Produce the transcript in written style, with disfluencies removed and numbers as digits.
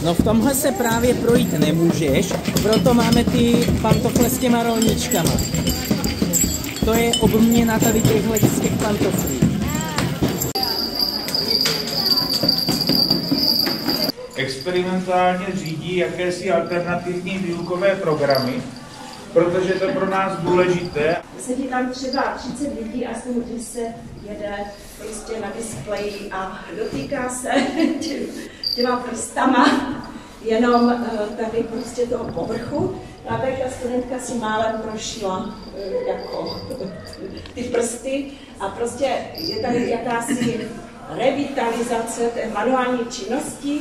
No v tomhle se právě projít nemůžeš, proto máme ty pantofle s těma rolničkama. To je obměna tady těchhle z těch pantoflí. Experimentálně řídí jakési alternativní výukové programy, protože to je pro nás důležité. Sedí tam třeba 30 lidí a z toho 10 jede prostě na displeji a dotýká se těma prstama jenom tady prostě toho povrchu. A tady ta studentka si málem prošla jako ty prsty a prostě je tady jakási revitalizace té manuální činnosti.